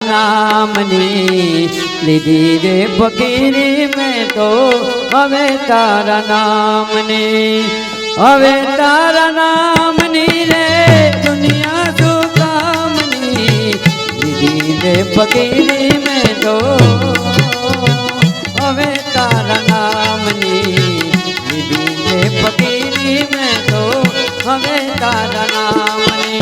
नामनी लीधी रे फकीरी में तो हवे तारा नामनी हवे तारा नामनी रे दुनिया सुकामनी लीधी रे फकीरी में तो हवे तारा नामनी लीधी रे फकीरी में तो हवे तारा नामनी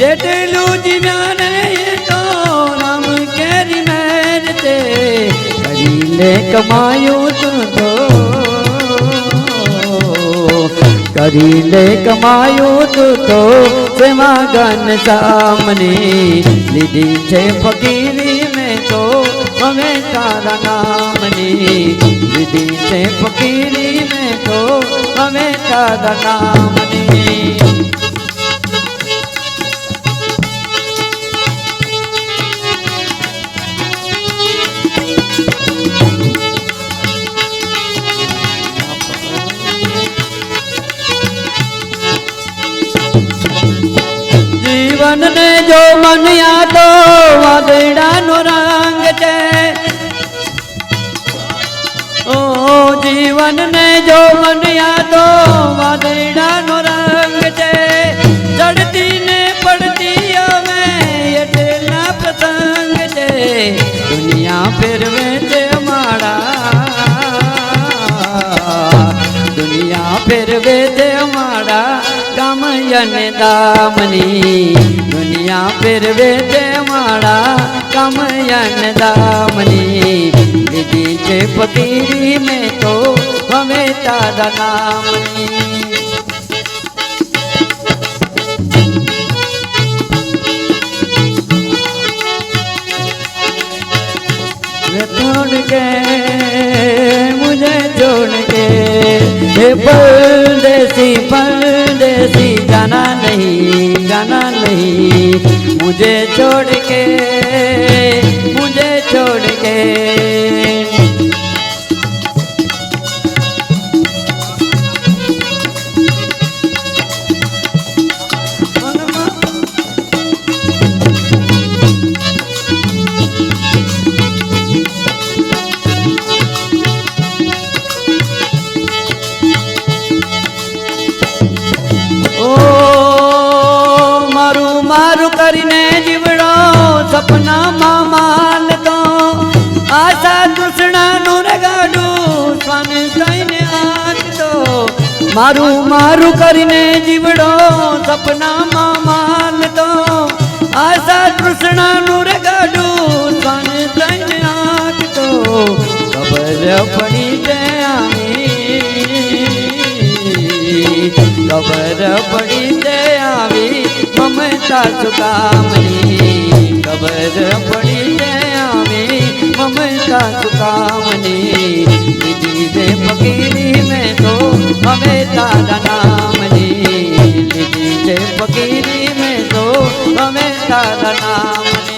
जेटलू जीव्याने तो राम केरी मेरते करीले कमायो तो करीले कमायो तो सेवा गन सामने लीधी छे फकीरी में तो हमें तारा नामनी लीधी छे फकीरी में तो हमें तारा नामनी जीवन ने जो मन या तो वादड़ा नो रंग छे ओ जीवन ने जो मन या तो वादड़ा नो रंग छे चढ़ती ने पड़ती में एटला प्रसंग छे दुनिया फिरवे छे माड़ा दुनिया फिरवे छे माड़ा कामयन दामनी दुनिया फिरवे छे माड़ा कामयन दामनी लीधी छे फकीरी में तो हमें तारा नामनी छोड़ के मुझे छोड़ के परदेसी जाना नहीं मुझे छोड़ के मारू करीने जीवड़ो सपना माल तो आशा तृष्णा नुर गाडू स्वान सैने आट तो मारू करीने जीवड़ो सपना माल तो आशा तृष्णा नुर गाडू स्वान सैने आट तो खबर पड़ी जे खबर पड़ी जे आवी ममता सुकामनी खबर पड़ी जे आवी ममता सुकामनी लीधी रे फकीरी में तो हमें तारा नामनी लीधी रे फकीरी में तो हमें तारा नामनी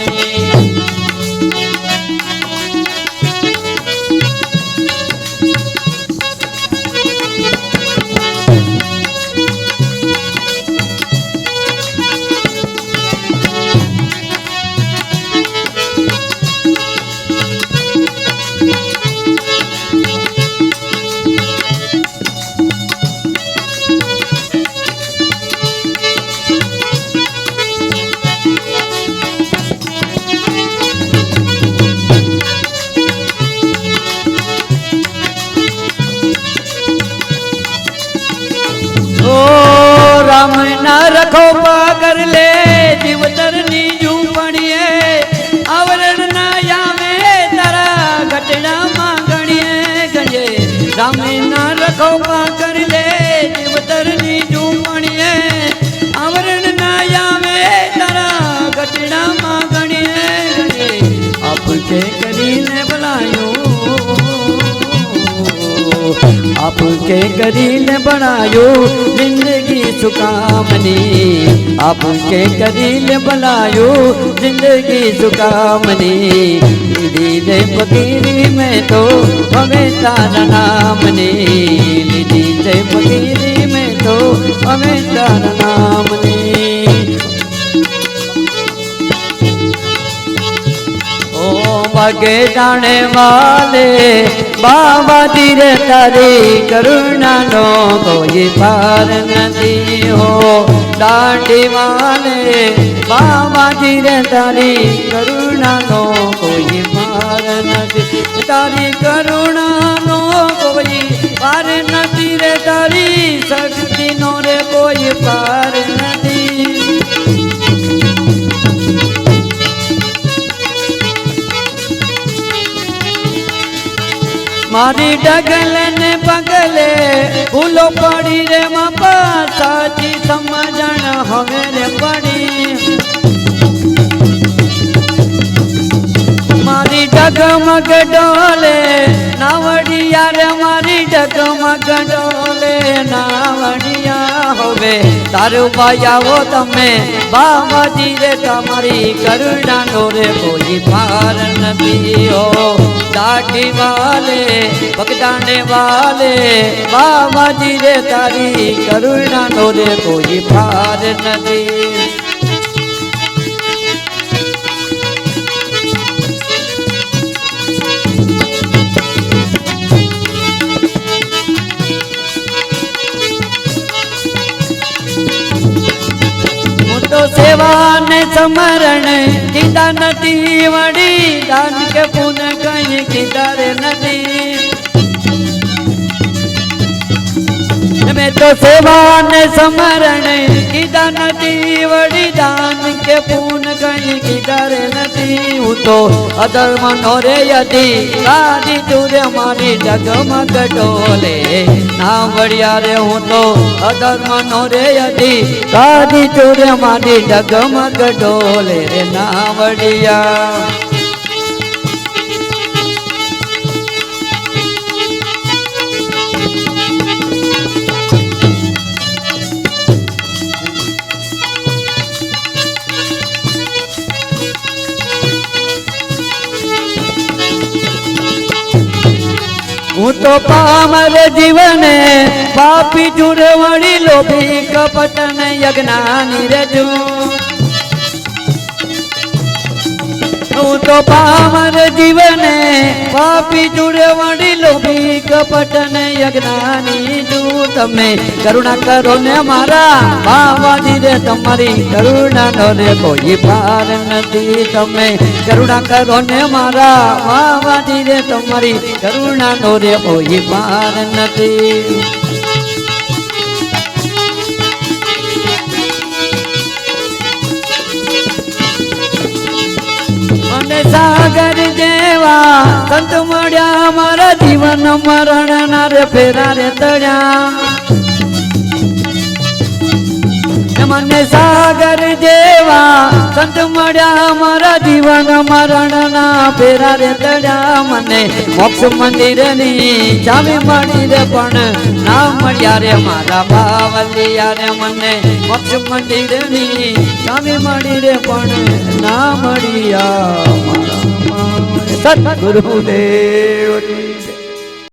राम ना रखो पाकर ले जीवतरनी जू पड़िए आवरण ना या में तारा घटना मां गणिए गंजे राम જામીના રખોપા कर ले જીવતરની ઝૂંપણીએ આવરણ ના આવે તારા ગટડામાં ગણીએ આપકે કરીને બનાયો आपके करीने बनायो जिंदगी सुकामनी आपके करीने बनायो जिंदगी सुकामनी दीदे फकीरी में तो हमें तारा नामनी दीदे फकीरी में तो हमें तारा नामनी ओ भागे जाने वाले बाबा धीरे तारी करुणा नो कोई पार नहीं हो दांडी वाले बाबा धीरे तारी करुणा नो कोई पार नहीं तारी करुणा नो कोई पार नहीं रे तारी शक्ति नो रे कोई पार नहीं मारी डगल ने पगले भूलो पड़ी रे मापा साची समझण हमें रे पड़ी मारी डगमग डोले नावड़िया रे मारी डगमग डोले नावड़िया होवे तारू पाया वो तमे बाबा जी रे तमारी करुणा नो रे कोई पार नहीं हो दाढ़ी वाले बगदाने वाले बाबा जी रे तारी करुणा नो रे कोई पार नहीं तो सेवा ने समरण कीदा नदी वड़ी दान के पुन कहीं किधर नदी में तो सेवा ने समरण कीदा नदी वड़ी दान के पुन कहीं किधर नदी हूँ तो अधर्म नोरे यदि गादी तुरे हमारी डगमग डोले ना बढ़िया रे हूँ तो अधर्म नोरे यदि गादी तुरे हमारी डगमग डोले रे ना बढ़िया हूँ तो पामर जीवन पापी जुड़वड़ी लोभी कपटन यज्ञानी रजू हूँ तो पामर जीवन पापी जुड़वड़ी लोभी कपटन यज्ञानी जू तमे करुणा करो ने मारा बाबा जी रे तमारी करुणा नो रे कोई पार नहीं तमे करुणा करो ने मारा बाबा जी रे तमारी करुणा नो रे कोई पार नहीं सागर जेवा संत मड्या मारा जीवन मरण ना रे फेरा रे तड्या मने सागर जेवा संत मड्या मारा जीवन मरण ना फेरा रे तड्या मने मोक्ष मंदिर नी चावी मળી रे पण ना मळ्या रे मारा बावलिया रे मने मोक्ष मंदिर नी चावी मળી रे पण ना मळ्या सद्गुरुदेव।